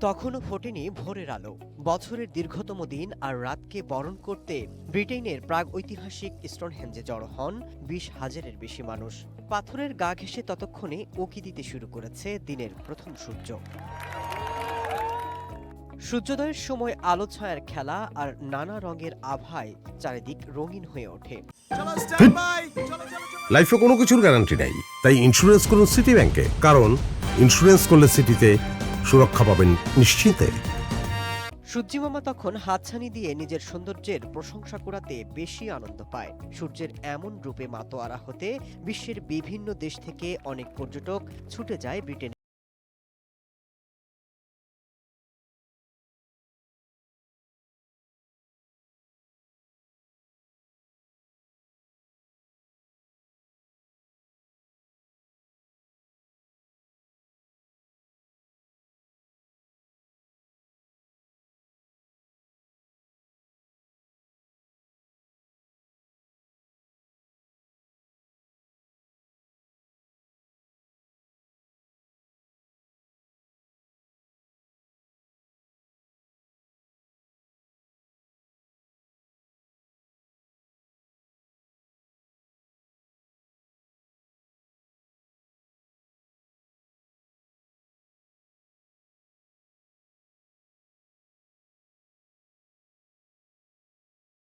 তখনও ফোটেনি ভোরের আলো। বছরের দীর্ঘতম দিন আর রাতকে বরণ করতে ব্রিটেনের প্রাগৈতিহাসিক স্টোনহেঞ্জে জড়ো হন ২০,০০০-এর বেশি মানুষ। পাথরের গা ঘেঁষে ততক্ষণে উঁকি দিতে শুরু করেছে দিনের প্রথম সূর্য। সূর্যোদয়ের সময় আলো ছায়ার খেলা আর নানা রঙের আভায় চারিদিক রঙিন হয়ে ওঠে। লাইফে কোনো কিছুর গ্যারান্টি নাই, তাই ইন্স্যুরেন্স করুন সিটি ব্যাংকে, কারণ ইন্স্যুরেন্স করলে সিটিতে সুরক্ষা পাবেন নিশ্চিন্তে। সূর্যি মামা তখন হাতছানি দিয়ে নিজের সৌন্দর্যের প্রশংসা করাতে বেশি আনন্দ পায়। সূর্যের এমন রূপে মাতোয়ারা হতে বিশ্বের বিভিন্ন দেশ থেকে অনেক পর্যটক ছুটে যায় ব্রিটেন।